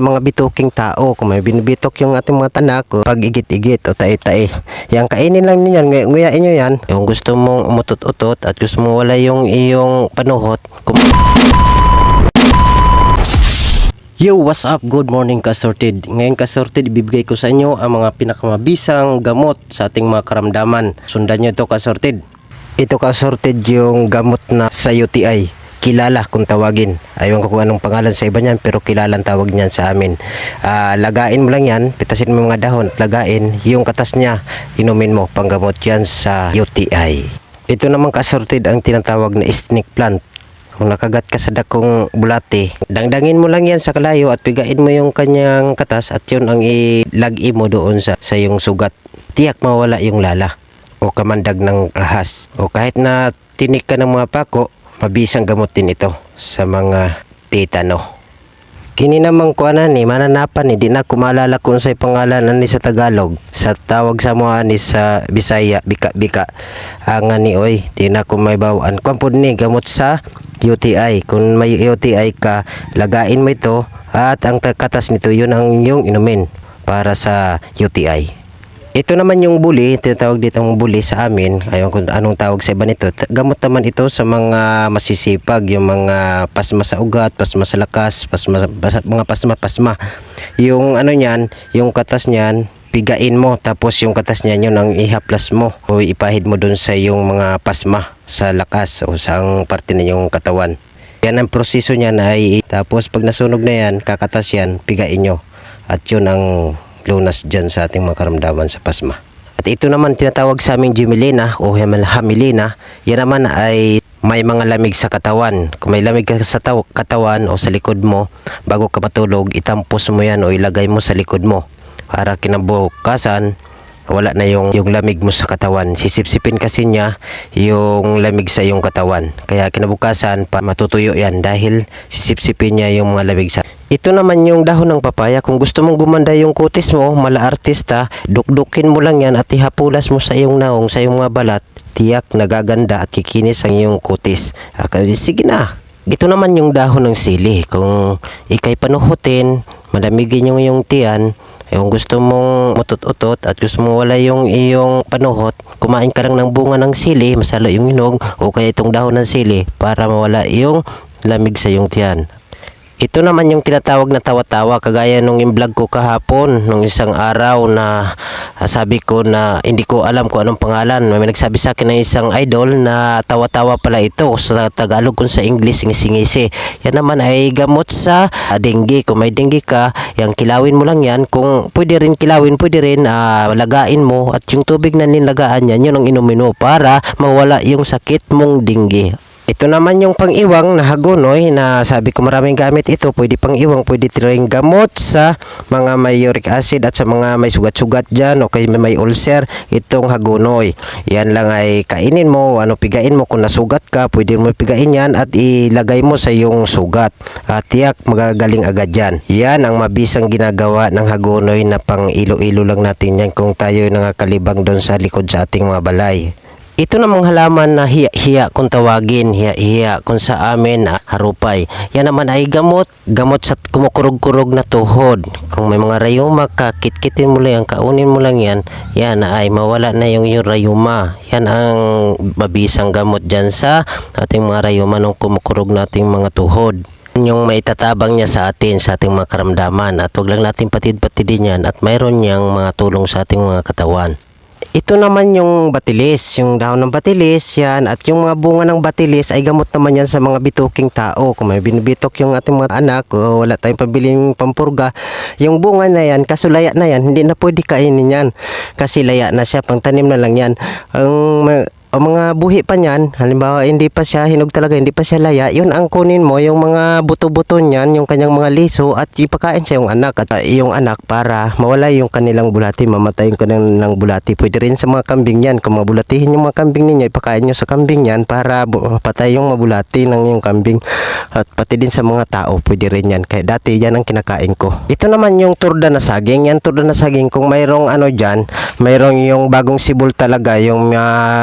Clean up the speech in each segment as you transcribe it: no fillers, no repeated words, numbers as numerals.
mga bituking tao. Kung may binibitok yung ating mga tanak, o pag igit-igit o tae-tae, yan kainin lang niyan, nguyain nyo yan. Yung gusto mong umutot-utot at gusto mong wala yung iyong panuhot, Yo, what's up? Good morning Kasorted. Ngayon Kasorted, ibibigay ko sa inyo ang mga pinakamabisang gamot sa ating mga karamdaman. Sundan nyo ito Kasorted. Ito Kasorted yung gamot na sa UTI. Kilala kung tawagin. Ayaw ko kung anong pangalan sa iba niyan, pero kilala ang tawag niyan sa amin. Lagain mo lang yan, pitasin mo mga dahon at lagain. Yung katas niya, inumin mo, panggamot yan sa UTI. Ito naman Kasorted ang tinatawag na snake plant. Kung nakagat ka sa dakong bulate, dangdangin mo lang yan sa kalayo at pigain mo yung kanyang katas at yun ang ilagi mo doon sa yung sugat. Tiyak mawala yung lala o kamandag ng ahas. O kahit na tinik ka ng mga pako, mabisang gamot din ito sa mga tetano. Kini namang kuanan ni mananapan ni di na kumalala kung sa pangalan ani sa Tagalog. Sa tawag sa mo ani sa Bisaya bika-bika. Ang ani oy di na ko may bawaan. Kumpod ni gamot sa UTI. Kung may UTI ka, lagain mo ito at ang katas nito yun ang yung inumin para sa UTI. Ito naman yung buli, tinatawag dito ang buli sa amin. Ayaw kung anong tawag sa iba nito. Gamot naman ito sa mga masisipag, yung mga pasma sa ugat, pasma sa lakas, mga pasma. Yung ano niyan, yung katas niyan, pigain mo. Tapos yung katas niyan, yun ang ihaplas mo. O ipahid mo dun sa yung mga pasma sa lakas o sa ang parte na yung katawan. Yan ang proseso niyan ay, tapos pag nasunog na yan, kakatas yan, pigain nyo. At yun ang lunas dyan sa ating mga karamdaman sa pasma. At ito naman tinatawag sa aming Jimelina o Hamilina. Yan naman ay may mga lamig sa katawan. Kung may lamig ka sa katawan o sa likod mo, bago ka matulog, itampos mo yan o ilagay mo sa likod mo. Para kinabukasan, wala na yung lamig mo sa katawan. Sisipsipin kasi niya yung lamig sa iyong katawan. Kaya kinabukasan, matutuyo yan dahil sisipsipin niya yung mga lamig sa. Ito naman yung dahon ng papaya. Kung gusto mong gumanda yung kutis mo, mala artista, dukdukin mo lang yan at ihapulas mo sa iyong naong, sa iyong mga balat. Tiyak nagaganda at kikinis ang iyong kutis. Sige na. Ito naman yung dahon ng sili. Kung ikay panuhutin, malamigin yung tiyan, kung gusto mong mutot-utot at gusto mong wala yung iyong panuhot, kumain ka lang ng bunga ng sili, masalo yung hinog o kaya itong dahon ng sili para mawala yung lamig sa iyong tiyan. Ito naman yung tinatawag na tawa-tawa, kagaya nung vlog ko kahapon, nung isang araw na sabi ko na hindi ko alam kung anong pangalan. May nagsabi sa akin ng isang idol na tawa-tawa pala ito. Sa Tagalog kung sa English, ngisi-ngisi. Yan naman ay gamot sa dengue. Kung may dengue ka, yung kilawin mo lang yan. Kung pwede rin kilawin, pwede rin lagain mo. At yung tubig na nilagaan yan, yun ang inumin mo para mawala yung sakit mong dengue. Ito naman yung pang-iwang na hagonoy na sabi ko maraming gamit ito. Pwede pang-iwang, pwede rin gamot sa mga may uric acid at sa mga may sugat-sugat dyan o kaya may ulcer. Itong hagonoy. Yan lang ay kainin mo, pigain mo. Kung nasugat ka, pwede mo pigain yan at ilagay mo sa yung sugat. At tiyak magagaling agad yan. Yan ang mabisang ginagawa ng hagonoy na pang ilo-ilo lang natin yan kung tayo nangakalibang doon sa likod sa ating mga balay. Ito namang halaman na hiya kung tawagin, hiya kung sa amin harupay. Yan naman ay gamot sa kumukurog-kurog na tuhod. Kung may mga rayuma ka, kitkitin mo lang, kaunin mo lang yan, yan ay mawala na yung rayuma. Yan ang mabisang gamot dyan sa ating mga rayuma nung kumukurog nating mga tuhod. Yung maitatabang niya sa atin, sa ating mga karamdaman. At huwag lang natin patid-patidin yan at mayroon niyang mga tulong sa ating mga katawan. Ito naman yung batilis, yung dahon ng batilis yan, at yung mga bunga ng batilis ay gamot naman yan sa mga bituking tao. Kung may binibitok yung ating mga anak o wala tayong pabiling pampurga, yung bunga na yan, kaso laya na yan, hindi na pwede kainin yan kasi laya na siya, pang tanim na lang yan. Ang mga buhi pa niyan, halimbawa hindi pa siya hinog talaga, hindi pa siya laya, yun ang kunin mo, yung mga buto-buto niyan, yung kanyang mga liso, at ipakain siya yung anak, at yung anak para mawala yung kanilang bulati, mamatay yung kanilang bulati. Pwede rin sa mga kambing yan, kung mabulatihin yung mga kambing ninyo, ipakain nyo sa kambing yan para patay yung mabulati ng yung kambing. At pati din sa mga tao, pwede rin yan. Kaya dati yan ang kinakain ko. Ito naman yung turda na saging, yan turda na saging, kung mayroong dyan, mayroong yung bagong sibol talaga, yung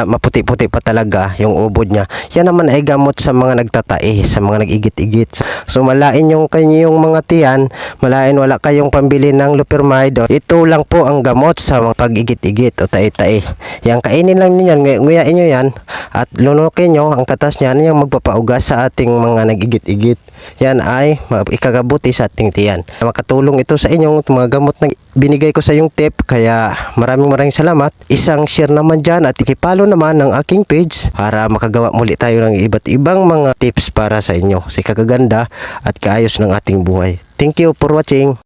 maputi puti-puti pa talaga yung ubod niya. Yan naman ay gamot sa mga nagtatae, sa mga nag-igit-igit. So malain yung kanyang mga tiyan, malain wala kayong pambili ng Lopirmide. Ito lang po ang gamot sa mga pag-igit-igit o tae-tae. Yan, kainin lang niyo yan, nguyain niyo yan at lunukin niyo ang katas niyan, yung magpapaugas sa ating mga nag-igit-igit. Yan ay ikagabuti sa ating tiyan. Makatulong ito sa inyong mga gamot na binigay ko sa yung tip, kaya maraming salamat. Isang share naman dyan at ikipalo naman ng aking page para makagawa muli tayo ng iba't ibang mga tips para sa inyo sa kagaganda at kaayos ng ating buhay. Thank you for watching.